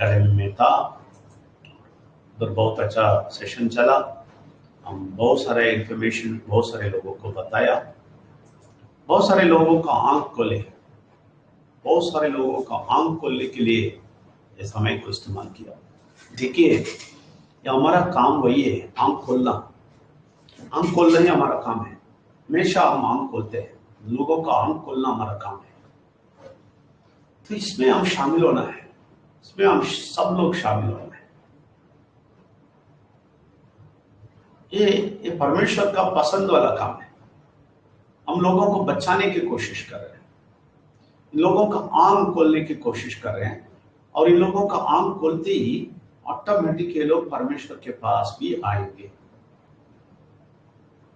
Academy में था, उधर बहुत अच्छा सेशन चला। हम बहुत सारे इंफॉर्मेशन बहुत सारे लोगों को बताया, बहुत सारे लोगों का आंख खोले, बहुत सारे लोगों का आंख खोलने के लिए इस समय को इस्तेमाल किया। देखिए, ये हमारा काम वही है, आंख खोलना। आंख खोलना ही हमारा काम है। हमेशा हम आंख खोलते हैं, लोगों का आंख खोलना हमारा काम है। तो इसमें हम शामिल होना है, इसमें हम सब लोग शामिल होना है। ये परमेश्वर का पसंद वाला काम है। हम लोगों को बचाने की कोशिश कर रहे हैं, इन लोगों का आंख खोलने की कोशिश कर रहे हैं, और इन लोगों का आंख खोलते ही ऑटोमेटिक ये लोग परमेश्वर के पास भी आएंगे।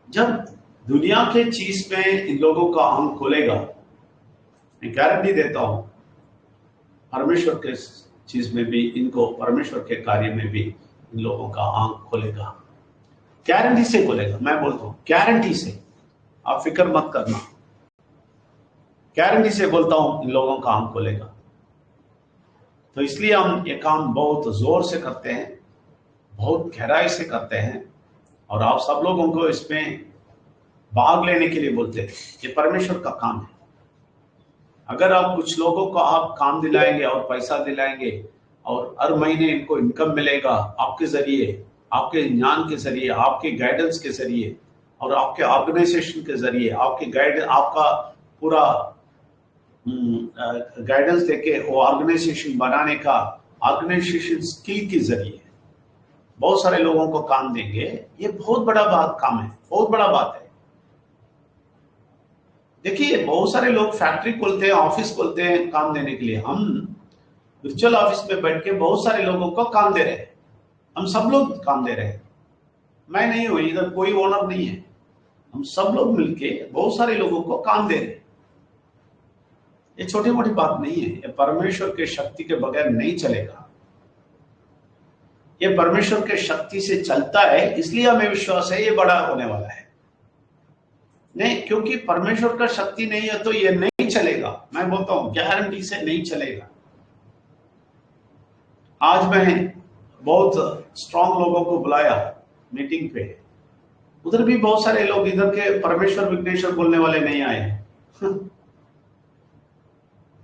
जब दुनिया के चीज में इन लोगों का आंख खोलेगा, मैं गारंटी देता हूं परमेश्वर के चीज में भी इनको, परमेश्वर के कार्य में भी इन लोगों का आंख खोलेगा। गारंटी से खोलेगा, मैं बोलता हूं गारंटी से, आप फिक्र मत करना। गारंटी से बोलता हूं इन लोगों का आंख खोलेगा। तो इसलिए हम ये काम बहुत जोर से करते हैं, बहुत गहराई से करते हैं, और आप सब लोगों को इसमें भाग लेने के लिए बोलते हैं। ये परमेश्वर का काम है। अगर आप कुछ लोगों को आप काम दिलाएंगे और पैसा दिलाएंगे, और हर महीने इनको इनकम मिलेगा आपके जरिए, आपके ज्ञान के जरिए, आपके गाइडेंस के जरिए, और आपके ऑर्गेनाइजेशन के जरिए, आपके गाइडेंस, आपका पूरा गाइडेंस देके वो ऑर्गेनाइजेशन बनाने का, ऑर्गेनाइजेशन स्किल के जरिए बहुत सारे लोगों को काम देंगे। ये बहुत बड़ा बात काम है, बहुत बड़ा बात है। देखिए, बहुत सारे लोग फैक्ट्री खोलते हैं, ऑफिस खोलते हैं काम देने के लिए। हम वर्चुअल ऑफिस में बैठ के बहुत सारे लोगों को काम दे रहे हैं, हम सब लोग काम दे रहे हैं। मैं नहीं हूं, इधर कोई ओनर नहीं है, हम सब लोग मिलके बहुत सारे लोगों को काम दे रहे हैं। ये छोटी मोटी बात नहीं है, ये परमेश्वर के शक्ति के बगैर नहीं चलेगा। ये परमेश्वर के शक्ति से चलता है, इसलिए हमें विश्वास है ये बड़ा होने वाला है। नहीं, क्योंकि परमेश्वर का शक्ति नहीं है तो ये नहीं चलेगा। मैं बोलता हूं गारंटी से नहीं चलेगा। आज मैं बहुत स्ट्रांग लोगों को बुलाया मीटिंग पे, उधर भी बहुत सारे लोग, इधर के परमेश्वर विघ्नेश्वर बोलने वाले नहीं आए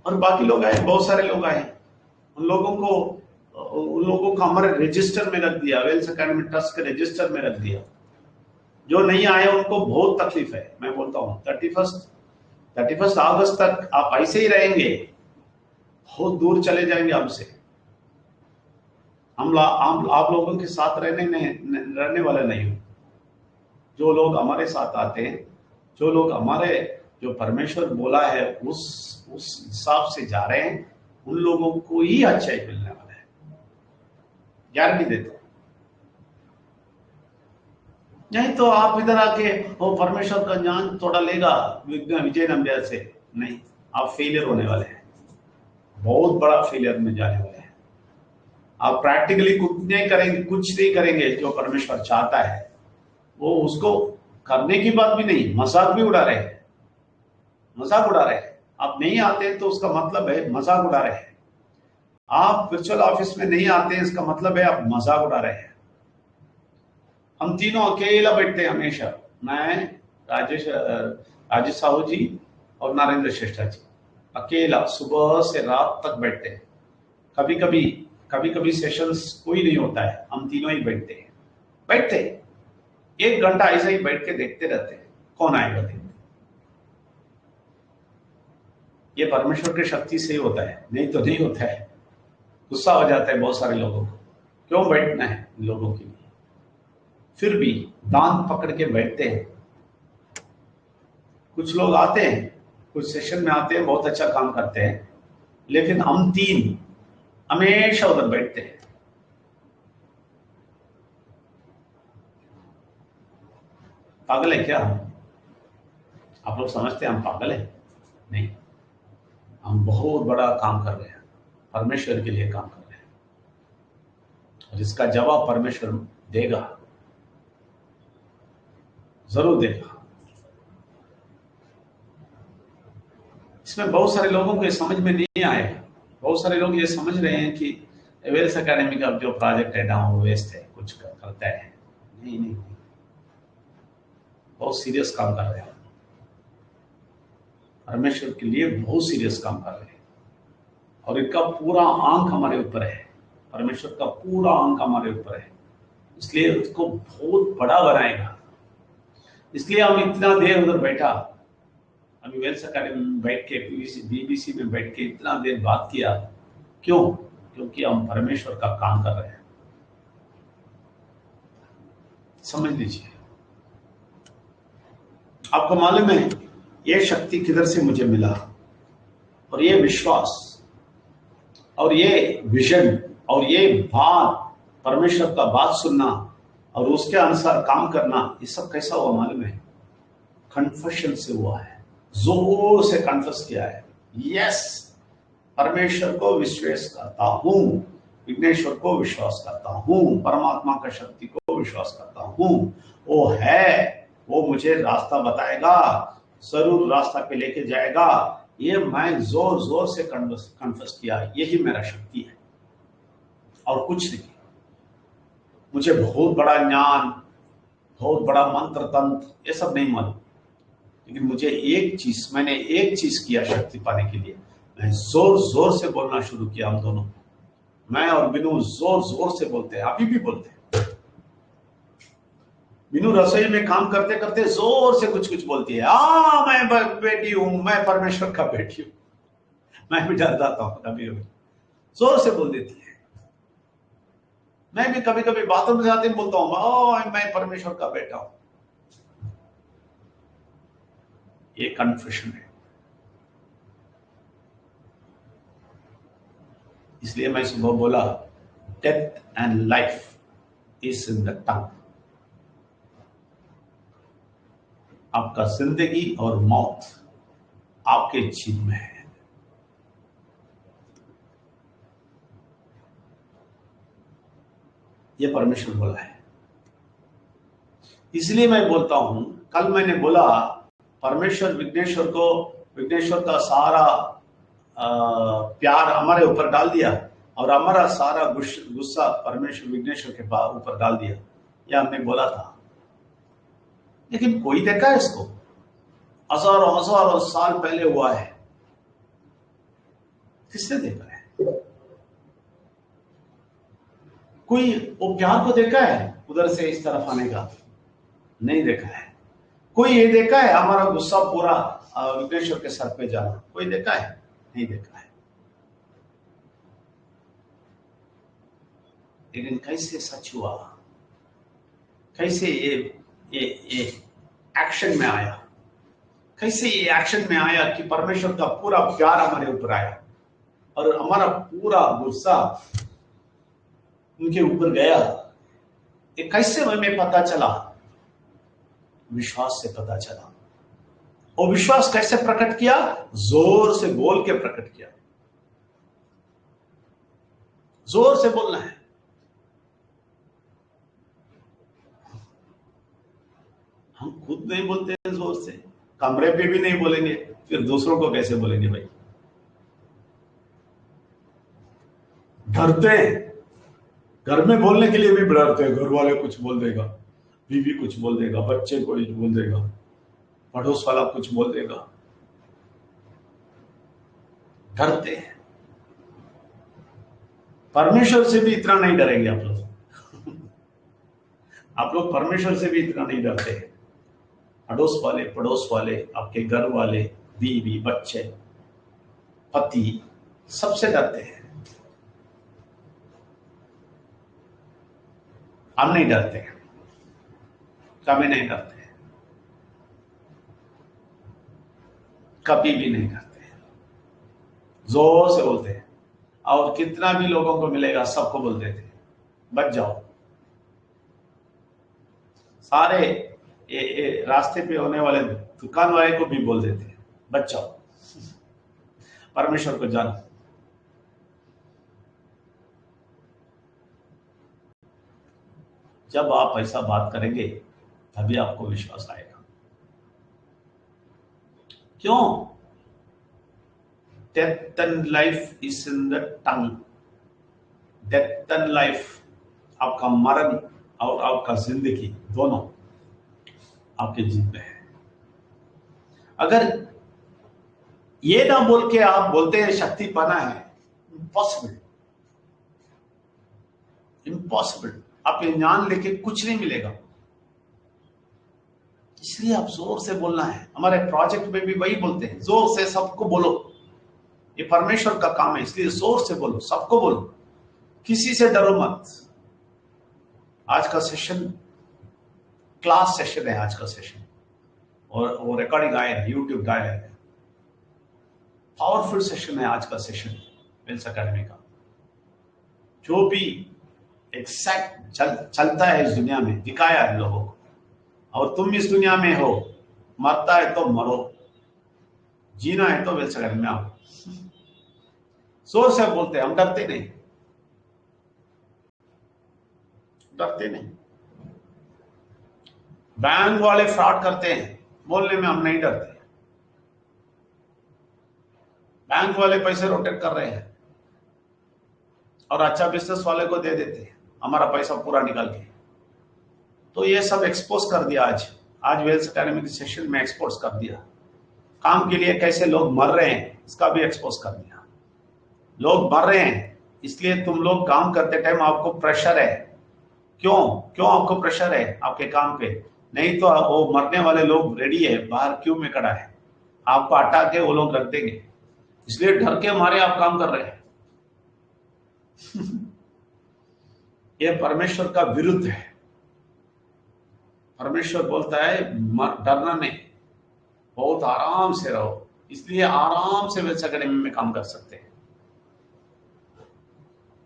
और बाकी लोग आए, बहुत सारे लोग आए। उन लोगों को हमारे रजिस्टर में रख दिया, वेल्स एकेडमी ट्रस्ट के रजिस्टर में रख दिया। जो नहीं आए उनको बहुत तकलीफ है। मैं बोलता हूँ 31 अगस्त तक आप ऐसे ही रहेंगे, बहुत दूर चले जाएंगे हमसे। हम आप लोगों के साथ रहने वाले नहीं हो। जो लोग हमारे साथ आते हैं, जो लोग हमारे, जो परमेश्वर बोला है उस हिसाब से जा रहे हैं, उन लोगों को ही अच्छाई मिलने वाला है, गारंटी देता हूं। नहीं तो आप इधर आके वो परमेश्वर का ज्ञान थोड़ा लेगा विजय नंबर से, नहीं, आप फेलियर होने वाले हैं, बहुत बड़ा फेलियर में जाने वाले हैं। आप प्रैक्टिकली कुछ नहीं करेंगे जो परमेश्वर चाहता है, वो उसको करने की बात भी नहीं, मजाक भी उड़ा रहे हैं, मजाक उड़ा रहे हैं। आप नहीं आते तो उसका मतलब है मजाक उड़ा रहे हैं। आप वर्चुअल ऑफिस में नहीं आते हैं, इसका मतलब है आप मजाक उड़ा रहे हैं। हम तीनों अकेला बैठते हैं हमेशा, मैं, राजेश साहू जी और नरेंद्र श्रेष्ठा जी, अकेला सुबह से रात तक बैठते हैं। कभी कभी सेशंस कोई नहीं होता है, हम तीनों ही बैठते हैं 1 घंटा ऐसा ही बैठ के देखते रहते हैं कौन आएगा देखते। ये परमेश्वर की शक्ति से ही होता है, नहीं तो नहीं होता है। गुस्सा हो जाता है बहुत सारे लोगों को, क्यों बैठना है इन लोगों के लिए, फिर भी दांत पकड़ के बैठते हैं। कुछ लोग आते हैं, कुछ सेशन में आते हैं, बहुत अच्छा काम करते हैं, लेकिन हम 3 हमेशा उधर बैठते हैं। पागल है क्या हम? आप लोग समझते हैं हम पागल है? नहीं, हम बहुत बड़ा काम कर रहे हैं, परमेश्वर के लिए काम कर रहे हैं, और इसका जवाब परमेश्वर देगा, जरूर देगा। इसमें बहुत सारे लोगों को ये समझ में नहीं आएगा। बहुत सारे लोग ये समझ रहे हैं कि वेल्स एकेडमी का जो प्रोजेक्ट है ना वो वेस्ट है, कुछ करता है नहीं, नहीं, नहीं। बहुत सीरियस काम कर रहे हैं, परमेश्वर के लिए बहुत सीरियस काम कर रहे हैं, और इनका पूरा आंक हमारे ऊपर है, परमेश्वर का पूरा आंक हमारे ऊपर है, इसलिए उसको बहुत बड़ा बनाएगा। इसलिए हम इतना देर उधर बैठा, अभी वेल्स अकेडमी में बैठ के, बीबीसी में बैठ के इतना देर बात किया। क्यों? क्योंकि हम परमेश्वर का काम कर रहे हैं। समझ लीजिए, आपको मालूम है ये शक्ति किधर से मुझे मिला, और ये विश्वास और ये विजन और ये बात, परमेश्वर का बात सुनना और उसके अनुसार काम करना, ये सब कैसा हुआ मालूम है? कन्फेशन से हुआ है, जोर से कन्फेस किया है। यस, परमेश्वर को विश्वास करता हूं, विघ्नेश्वर को विश्वास करता हूं, परमात्मा का शक्ति को विश्वास करता हूं, वो है, वो मुझे रास्ता बताएगा, जरूर रास्ता पे लेके जाएगा। ये मैं जोर जोर से कन्फेस किया, यही मेरा शक्ति है और कुछ नहीं। मुझे बहुत बड़ा ज्ञान, बहुत बड़ा मंत्र तंत्र, ये सब नहीं मालूम, लेकिन मैंने एक चीज किया शक्ति पाने के लिए, मैं जोर जोर से बोलना शुरू किया। हम दोनों, मैं और बिनू जोर जोर से बोलते हैं, अभी भी बोलते हैं। बिनू रसोई में काम करते करते जोर से कुछ कुछ बोलती है, मैं बेटी हूं, मैं परमेश्वर का बेटी हूं। मैं भी डर जाता हूं, कभी कभी जोर से बोल देती है। मैं भी कभी कभी बातों में जाते बोलता हूं, मैं परमेश्वर का बेटा हूं। ये कन्फेशन है। इसलिए मैं सुबह बोला, death and life is in the tongue. आपका जिंदगी और मौत आपके जीव में है। ये परमेश्वर बोला है। इसलिए मैं बोलता हूं, कल मैंने बोला परमेश्वर विघ्नेश्वर का सारा प्यार हमारे ऊपर डाल दिया, और हमारा सारा गुस्सा परमेश्वर विघ्नेश्वर के ऊपर डाल दिया। ये हमने बोला था, लेकिन कोई देखा है इसको? हजारों हजारों साल पहले हुआ है, किसने देखा है? कोई वो प्यार को देखा है उधर से इस तरफ आने का? नहीं देखा है। कोई ये देखा है हमारा गुस्सा पूरा विघ्नेश्वर के सर पे जाना? कोई देखा है? नहीं देखा है। लेकिन कैसे सच हुआ, कैसे ये एक्शन में आया, कैसे ये एक्शन में आया कि परमेश्वर का पूरा प्यार हमारे ऊपर आया और हमारा पूरा गुस्सा उनके ऊपर गया। ये कैसे हमें पता चला? विश्वास से पता चला। और विश्वास कैसे प्रकट किया? जोर से बोल के प्रकट किया। जोर से बोलना है। हम खुद नहीं बोलते हैं जोर से, कमरे पे भी नहीं बोलेंगे, फिर दूसरों को कैसे बोलेंगे भाई? डरते हैं, घर में बोलने के लिए भी डरते हैं। घर वाले कुछ बोल देगा, बीवी कुछ बोल देगा, बच्चे कुछ बोल देगा, पड़ोस वाला कुछ बोल देगा, डरते हैं। परमेश्वर से भी इतना नहीं डरेंगे आप लोग। आप लोग परमेश्वर से भी इतना नहीं डरते हैं। अड़ोस वाले, पड़ोस वाले, आपके घर वाले, बीवी, बच्चे, पति, सबसे डरते हैं। हम नहीं डरते, कभी नहीं डरते, कभी भी नहीं डरते, जोर से बोलते हैं। और कितना भी लोगों को मिलेगा सबको बोल देते हैं, बच जाओ। सारे ये रास्ते पे होने वाले दुकान वाले को भी बोल देते हैं, बच जाओ, परमेश्वर को जानो। जब आप ऐसा बात करेंगे तभी आपको विश्वास आएगा। क्यों? Death and life is in the tongue. Death and life, आपका मरण और आपका जिंदगी दोनों आपके जीत में है। अगर ये ना बोल के आप बोलते हैं शक्ति पाना है, इम्पॉसिबल, इम्पॉसिबल। आप ये ज्ञान लेके कुछ नहीं मिलेगा। इसलिए आप जोर से बोलना है। हमारे प्रोजेक्ट में भी वही बोलते हैं, जोर से सबको बोलो। ये परमेश्वर का काम है, इसलिए जोर से बोलो, सबको बोलो, किसी से डरो मत। आज का सेशन क्लास सेशन है, आज का सेशन, और वो रिकॉर्डिंग आएगा, यूट्यूब का आएगा। पावरफुल सेशन है आज का सेशन वेल्स एकेडमी का। जो भी एग्जैक्ट चलता है इस दुनिया में दिखाया है लोगों को। और तुम इस दुनिया में हो, मरता है तो मरो, जीना है तो वेल्स एकेडमी में आओ। जोर से बोलते हैं, हम डरते नहीं, डरते नहीं। बैंक वाले फ्रॉड करते हैं, बोलने में हम नहीं डरते। बैंक वाले पैसे रोटेट कर रहे हैं और अच्छा बिजनेस वाले को दे देते हैं हमारा पैसा पूरा निकाल के। तो ये सब एक्सपोज कर दिया आज वेल्स एकेडमी के सेशन में एक्सपोज कर दिया। काम के लिए कैसे लोग मर रहे हैं इसका भी एक्सपोज कर दिया। लोग मर रहे हैं इसलिए तुम लोग काम करते टाइम आपको प्रेशर है। क्यों आपको प्रेशर है आपके काम पे? नहीं तो वो मरने वाले लोग रेडी है, बाहर क्यों में खड़ा है, आपको हटा के वो लोग रख देंगे। इसलिए डर के मारे आप काम कर रहे हैं। यह परमेश्वर का विरुद्ध है। परमेश्वर बोलता है डरना नहीं, बहुत आराम से रहो। इसलिए आराम से वेल्स एकेडमी में काम कर सकते हैं।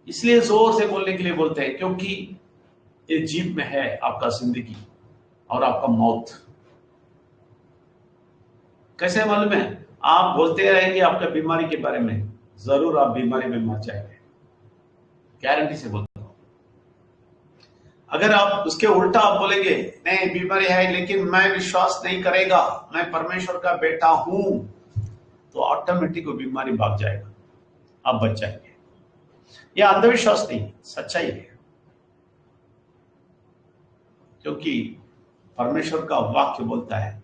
इसलिए जोर से बोलने के लिए बोलते हैं, क्योंकि ये जीप में है आपका जिंदगी और आपका मौत। कैसे मालूम है? आप बोलते रहेंगे आपका बीमारी के बारे में, जरूर आप बीमारी में मर जाएंगे, गारंटी से बोलता हूं। अगर आप उसके उल्टा आप बोलेंगे नहीं बीमारी है लेकिन मैं विश्वास नहीं करेगा, मैं परमेश्वर का बेटा हूं, तो ऑटोमेटिक वो बीमारी भाग जाएगा, आप बच जाएंगे। यह अंधविश्वास नहीं, सच्चाई है। क्योंकि परमेश्वर का वाक्य बोलता है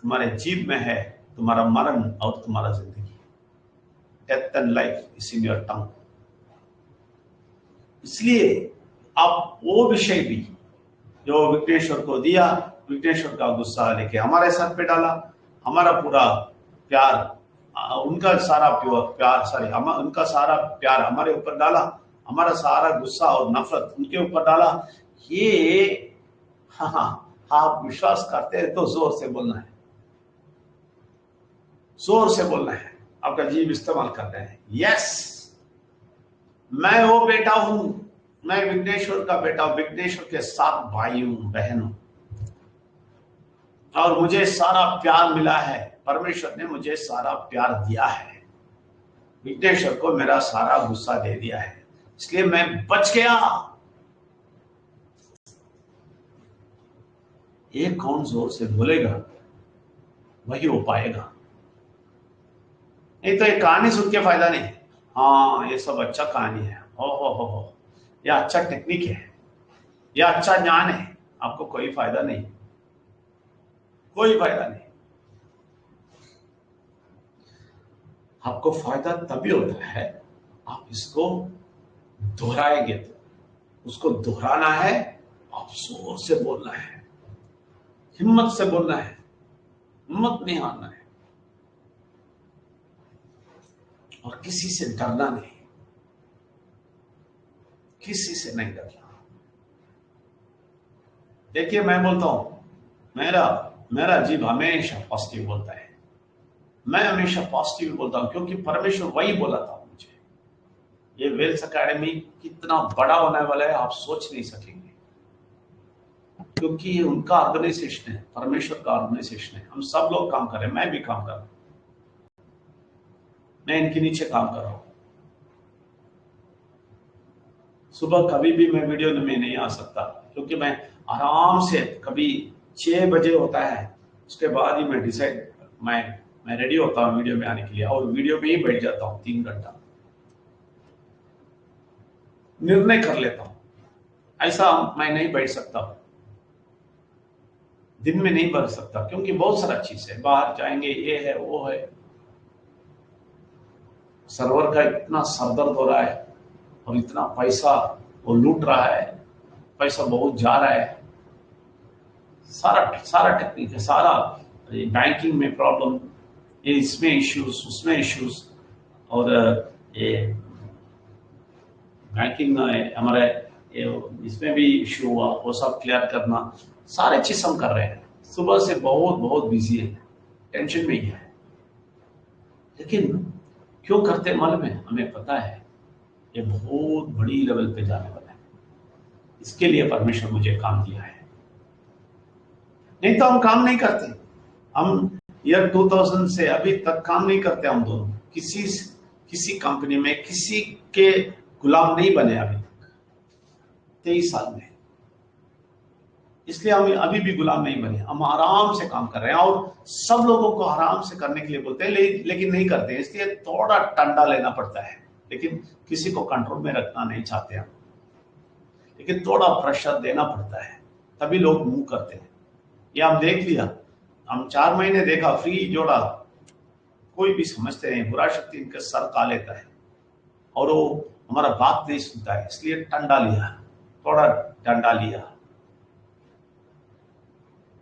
तुम्हारे जीभ में है तुम्हारा मरण और तुम्हारा जिंदगी। Death and life is in your tongue. इसलिए आप वो विषय भी जो विघ्नेश्वर को दिया, विघ्नेश्वर का गुस्सा लेके हमारे सर पे डाला, हमारा पूरा प्यार, उनका सारा प्यार उनका सारा प्यार हमारे ऊपर डाला, हमारा सारा गुस्सा और नफरत उनके ऊपर डाला। ये आप विश्वास करते हैं तो जोर से बोलना है, जोर से बोलना है, आपका जीव इस्तेमाल करना है। यस, मैं वो बेटा हूं, मैं विघ्नेश्वर का बेटा हूं, विघ्नेश्वर के साथ भाई हूं, बहन हूं, और मुझे सारा प्यार मिला है। परमेश्वर ने मुझे सारा प्यार दिया है, विघ्नेश्वर को मेरा सारा गुस्सा दे दिया है, इसलिए मैं बच गया। एक कौन जोर से बोलेगा वही हो पाएगा। नहीं तो एक कहानी सुन के फायदा नहीं। हाँ ये सब अच्छा कहानी है, हो यह अच्छा टेक्निक है, यह अच्छा ज्ञान है, आपको कोई फायदा नहीं, कोई फायदा नहीं। आपको फायदा तभी होता है आप इसको दोहराएंगे। तो उसको दोहराना है, आप जोर से बोलना है, हिम्मत से बोलना है, हिम्मत नहीं हारना है, और किसी से डरना नहीं, किसी से नहीं डरना। देखिए मैं बोलता हूं, मेरा जीव हमेशा पॉजिटिव बोलता है, मैं हमेशा पॉजिटिव बोलता हूं, क्योंकि परमेश्वर वही बोला था मुझे। ये वेल्स एकेडमी कितना बड़ा होने वाला है आप सोच नहीं सकेंगे, क्योंकि ये उनका ऑर्गेनाइजेशन है, परमेश्वर का ऑर्गेनाइजेशन है। हम सब लोग काम कर रहे हैं, मैं भी काम कर रहा हूं, मैं इनके नीचे काम कर रहा हूं। सुबह कभी भी मैं वीडियो में नहीं आ सकता, क्योंकि मैं आराम से कभी 6 बजे होता है, उसके बाद ही मैं डिसाइड मैं रेडी होता हूँ वीडियो में आने के लिए, और वीडियो में ही बैठ जाता हूँ 3 घंटा। निर्णय कर लेता हूं। ऐसा मैं नहीं बैठ सकता, दिन में नहीं बढ़ सकता, क्योंकि बहुत सारा चीज है, बाहर जाएंगे, ये है वो है, सर्वर का इतना सरदर्द हो रहा है और इतना पैसा वो लूट रहा है, पैसा बहुत जा रहा है, सारा सारा टेक्निक है, सारा बैंकिंग में प्रॉब्लम, ये इसमें इश्यूज, उसमें इश्यूज, और ये बैंकिंग हमारे इसमें भी इश्यू हुआ, वो सब क्लियर करना, सारे चीज हम कर रहे हैं। सुबह से बहुत बहुत बिजी है, टेंशन में ही है, लेकिन क्यों करते मालूम है? हमें पता है ये बहुत बड़ी लेवल पे जाने वाला है, इसके लिए परमेश्वर मुझे काम दिया है, नहीं तो हम काम नहीं करते। हम ईयर 2000 से अभी तक काम नहीं करते, हम दोनों किसी कंपनी में किसी के गुलाम नहीं बने अभी तक 23 साल में, इसलिए हम अभी भी गुलाम नहीं बने, हम आराम से काम कर रहे हैं, और सब लोगों को आराम से करने के लिए बोलते हैं, लेकिन नहीं करते, इसलिए थोड़ा टंडा लेना पड़ता है, लेकिन किसी को कंट्रोल में रखना नहीं चाहते हम, लेकिन थोड़ा प्रेशर देना पड़ता है, तभी लोग मूव करते हैं। ये हम देख लिया, हम 4 महीने देखा, फ्री जोड़ा, कोई भी समझते नहीं, बुरा शक्ति इनके सर खा लेता है और वो हमारा बात नहीं सुनता है, इसलिए डंडा लिया, थोड़ा डंडा लिया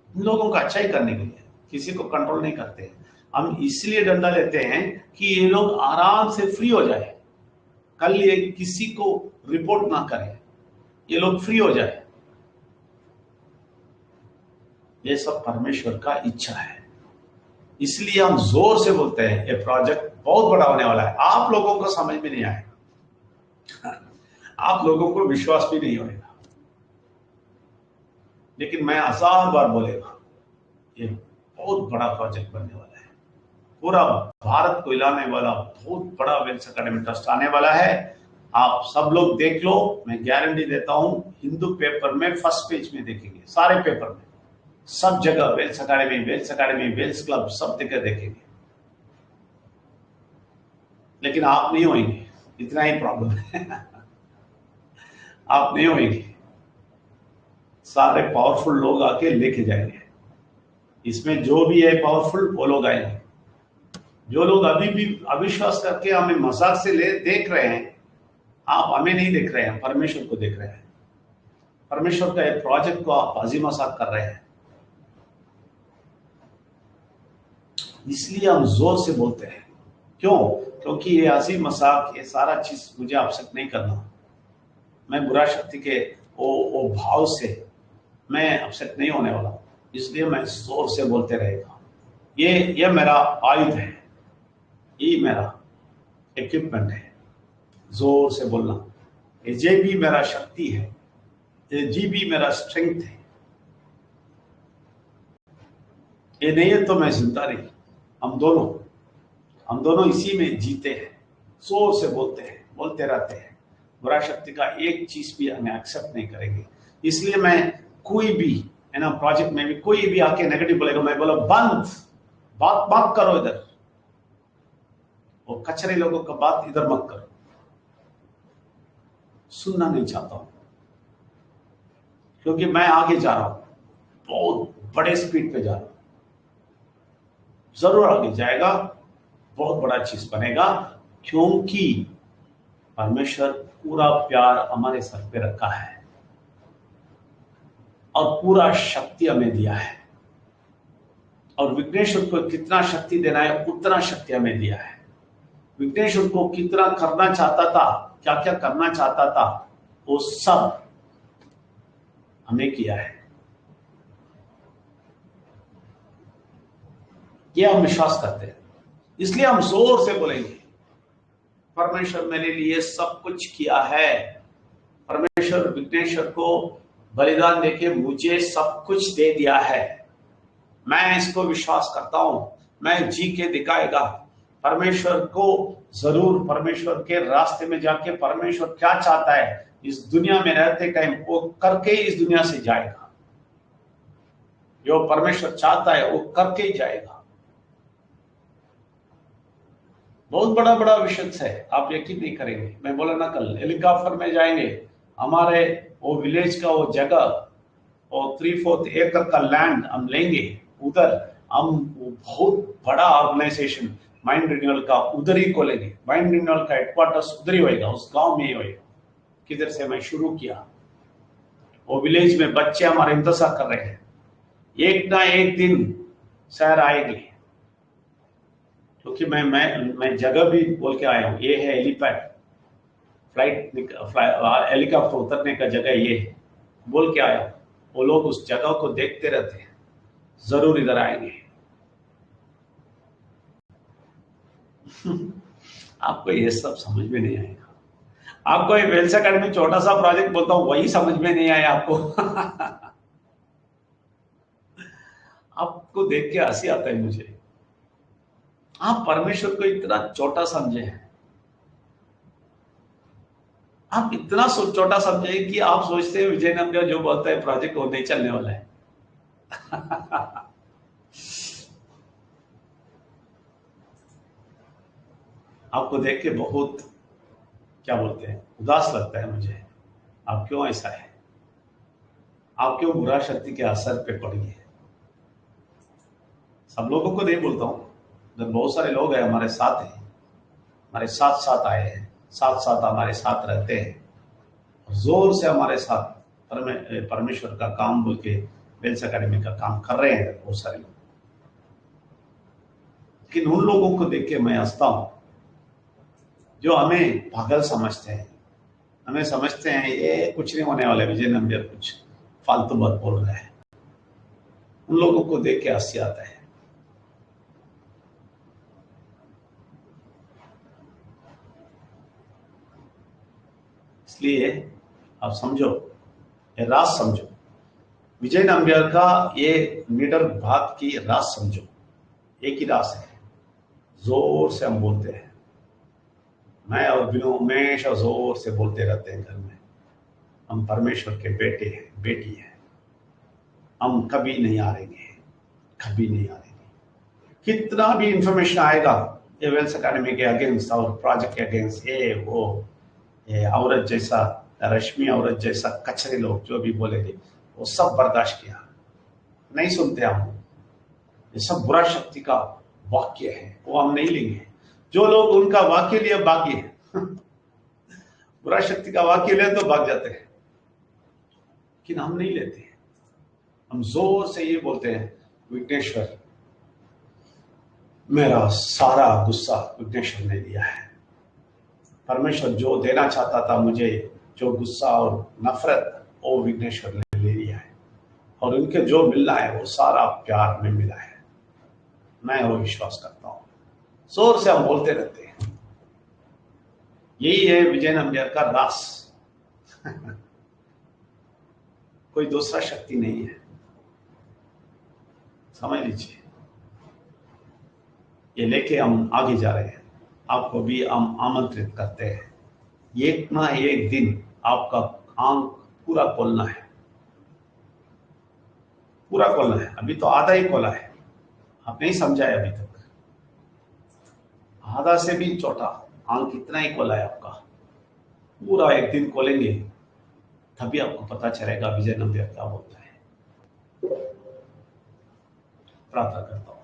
इन लोगों का अच्छा ही करने के लिए, किसी को कंट्रोल नहीं करते। हम इसलिए डंडा लेते हैं कि ये लोग आराम से फ्री हो जाए, कल ये किसी को रिपोर्ट ना करें, ये लोग फ्री हो जाए, ये सब परमेश्वर का इच्छा है, इसलिए हम जोर से बोलते हैं ये प्रोजेक्ट बहुत बड़ा होने वाला है। आप लोगों को समझ में नहीं आएगा, आप लोगों को विश्वास भी नहीं होगा, लेकिन मैं 1000 बार बोलेगा, ये बहुत बड़ा प्रोजेक्ट बनने वाला है, पूरा भारत को हिलाने वाला बहुत बड़ा वेल्स एकेडमी ट्रस्ट आने वाला है। आप सब लोग देख लो, मैं गारंटी देता हूं, हिंदू पेपर में फर्स्ट पेज में देखेंगे, सारे पेपर में, सब जगह वेल्स एकेडमी, वेल्स क्लब, सब जगह देखेंगे, लेकिन आप नहीं होंगे, इतना ही प्रॉब्लम है आप नहीं होंगे, सारे पावरफुल लोग आके लेके जाएंगे, इसमें जो भी है पावरफुल वो लोग आएंगे। जो लोग अभी भी अविश्वास करके हमें मजाक से देख रहे हैं, आप हमें नहीं देख रहे हैं, परमेश्वर को देख रहे हैं, परमेश्वर का एक प्रोजेक्ट को आप हंसी मजाक कर रहे हैं, इसलिए हम जोर से बोलते हैं। क्यों? क्योंकि ये हंसी मजाक, ये सारा चीज मुझे अपसेट नहीं करना, मैं बुरा शक्ति के वो भाव से मैं अपसेट नहीं होने वाला, इसलिए मैं जोर से बोलते रहेगा। ये मेरा आयुध है, ये मेरा इक्विपमेंट है, जोर से बोलना, ये भी मेरा शक्ति है, ये भी मेरा स्ट्रेंथ है, ये नहीं है तो मैं जिंदा नहीं। हम दोनों इसी में जीते हैं, जोर से बोलते हैं, बोलते रहते हैं, बुरा शक्ति का एक चीज भी हमें एक्सेप्ट नहीं करेंगे। इसलिए मैं कोई भी है ना प्रोजेक्ट में भी कोई भी आके नेगेटिव बोलेगा, मैं बोला बंद, बात करो इधर, वो कचरे लोगों का बात इधर मत करो, सुनना नहीं चाहता हूं, क्योंकि मैं आगे जा रहा हूं, बहुत बड़े स्पीड पे जा रहा हूं, जरूर आगे जाएगा, बहुत बड़ा चीज बनेगा, क्योंकि परमेश्वर पूरा प्यार हमारे सर पे रखा है और पूरा शक्ति हमें दिया है, और विघ्नेश्वर को कितना शक्ति देना है उतना शक्ति हमें दिया है। विघ्नेश्वर को कितना करना चाहता था, क्या क्या करना चाहता था, वो सब हमने किया है, ये हम विश्वास करते हैं, इसलिए हम जोर से बोलेंगे परमेश्वर मेरे लिए सब कुछ किया है, परमेश्वर विघ्नेश्वर को बलिदान देके मुझे सब कुछ दे दिया है, मैं इसको विश्वास करता हूं, मैं जी के दिखाएगा, परमेश्वर को जरूर, परमेश्वर के रास्ते में जाके परमेश्वर क्या चाहता है इस दुनिया में रहते टाइम वो करके इस दुनिया से जाएगा, जो परमेश्वर चाहता है वो करके ही जाएगा। बहुत बड़ा बड़ा विषय है, आप यकीन नहीं करेंगे। मैं बोला ना कल हेलीकॉप्टर में जाएंगे, हमारे वो विलेज का वो जगह और 3/4 एकड़ का लैंड हम लेंगे उधर, हम वो बहुत बड़ा ऑर्गेनाइजेशन माइंड रिन्यूअल का उधर ही खोलेंगे। माइंड रिन्यूअल का हेडक्वार्टर्स उधर ही होएगा, उस गांव में ही होएगा। किधर से मैं शुरू किया, वो विलेज में बच्चे हमारे इंतजार कर रहे हैं, एक ना एक दिन शहर आएंगे। क्योंकि मैं जगह भी बोल के आया हूँ, ये है हेलीपैड, फ्लाइट हेलीकॉप्टर उतरने का जगह ये है, बोल के आया। वो लोग उस जगह को देखते रहते हैं, जरूर इधर आएंगे। आपको ये सब समझ में नहीं आएगा। आपको ये वेल्स अकेडमी छोटा सा प्रोजेक्ट बोलता हूं, वही समझ में नहीं आया आपको। आपको देख के हंसी आता है मुझे। आप परमेश्वर को इतना छोटा समझे हैं, आप इतना छोटा समझे कि आप सोचते हैं विजय नंबर जो बोलता है प्रोजेक्ट वो नहीं चलने वाला है। आपको देख के बहुत क्या बोलते हैं उदास लगता है मुझे। आप क्यों ऐसा है, आप क्यों बुरा शक्ति के असर पे पड़ गए। सब लोगों को नहीं बोलता हूं, जब बहुत सारे लोग हैं हमारे साथ हैं, हमारे साथ साथ आए हैं, साथ साथ हमारे साथ रहते हैं, जोर से हमारे साथ परमेश्वर का काम बोल के वेल्स अकेडमी का काम कर रहे हैं बहुत सारे लोग। लेकिन उन लोगों को देख के मैं हंसता हूं जो हमें पागल समझते हैं, हमें समझते हैं ये कुछ नहीं होने वाला, विजय नंबर कुछ फालतू बात बोल रहा है। उन लोगों को देख के हंसी आता है। इसलिए आप समझो, ये राज समझो, विजय नंबर का ये मीटर भाग की राज समझो। एक ही राज है, जोर से हम बोलते हैं, मैं और बिनो हमेशा जोर से बोलते रहते हैं घर में, हम परमेश्वर के बेटे हैं, बेटी हैं, हम कभी नहीं हारेंगे, कभी नहीं हारेंगे। कितना भी इंफॉर्मेशन आएगा ये वेल्स अकेडमी के अगेंस्ट और प्रोजेक्ट के अगेंस्ट, ये वो, ये औरत जैसा, रश्मि औरत जैसा कचरे लोग जो भी बोलेंगे वो सब बर्दाश्त किया, नहीं सुनते हम। ये सब बुरा शक्ति का वाक्य है, वो हम नहीं लेंगे। जो लोग उनका वाक्य लिए भाग्य है। बुरा शक्ति का वाक्य ले तो भाग जाते हैं, लेकिन हम नहीं लेते। हम जोर से ये बोलते हैं, विघ्नेश्वर, मेरा सारा गुस्सा विघ्नेश्वर ने दिया है। परमेश्वर जो देना चाहता था मुझे, जो गुस्सा और नफरत, वो विघ्नेश्वर ने ले लिया है, और उनके जो मिलना है वो सारा प्यार में मिला है। मैं वो विश्वास करता हूं। जोर से हम बोलते रहते हैं, यही है विजय नंबर का रास। कोई दूसरा शक्ति नहीं है, समझ लीजिए। ये लेके हम आगे जा रहे हैं, आपको भी हम आमंत्रित करते हैं। एक ना एक दिन आपका आंख पूरा खोलना है, पूरा खोलना है। अभी तो आधा ही खोला है, आप नहीं समझा है अभी तक। आधा से भी छोटा आंख इतना ही खोला है आपका, पूरा एक दिन खोलेंगे तभी आपको पता चलेगा विजय नंबर क्या बोलता है। प्रार्थना करता हूं।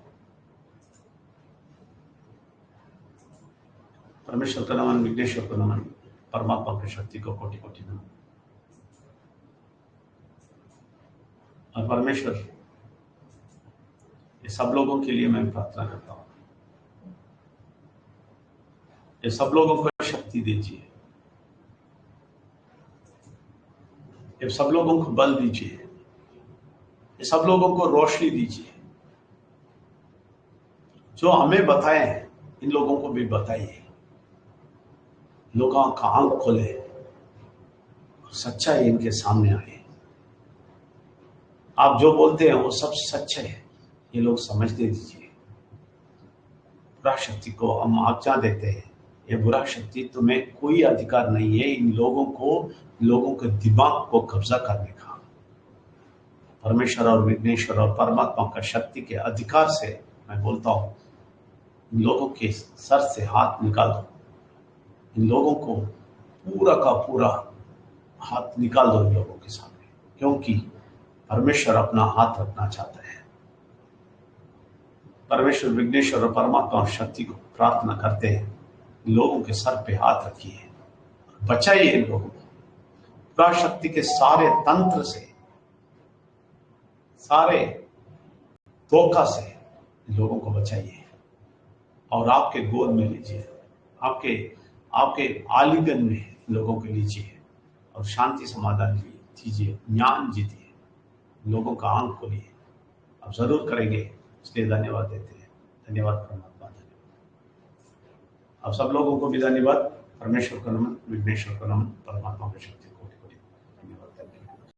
परमेश्वर का नमन, विघ्नेश्वर को नमन, परमात्मा की शक्ति को कोटि कोटि नमन। और परमेश्वर, ये सब लोगों के लिए मैं प्रार्थना करता हूं, ये सब लोगों को शक्ति दीजिए, ये सब लोगों को बल दीजिए, ये सब लोगों को रोशनी दीजिए। जो हमें बताएं इन लोगों को भी बताइए, लोगों का आंख खोले, सच्चाई इनके सामने आए। आप जो बोलते हैं वो सब सच है, ये लोग समझने दीजिए। बुरा शक्ति को हम आज्ञा देते हैं, ये बुरा शक्ति तुम्हें कोई अधिकार नहीं है इन लोगों को, लोगों के दिमाग को कब्जा करने का। परमेश्वर और विघ्नेश्वर और परमात्मा का शक्ति के अधिकार से मैं बोलता हूं, इन लोगों के सर से हाथ निकाल दो, इन लोगों को पूरा का पूरा हाथ निकाल दो इन लोगों के सामने, क्योंकि परमेश्वर अपना हाथ रखना चाहता है। परमेश्वर विघ्नेश्वर और परमात्मा शक्ति को प्रार्थना करते हैं, इन लोगों के सर पे हाथ रखिए, बचाइए इन लोगों को पुरा शक्ति के सारे तंत्र से, सारे धोखा से इन लोगों को बचाइए और आपके गोद में लीजिए, आपके आपके आलिंगन में लोगों को लीजिए और शांति समाधान दीजिए, ज्ञान जीतिए, लोगों का आंख खोलिए। आप जरूर करेंगे, इसलिए धन्यवाद देते हैं। धन्यवाद परमात्मा, धन्यवाद आप सब लोगों को भी धन्यवाद। परमेश्वर का नमन, विघ्नेश्वर का नमन, परमात्मा की शक्ति।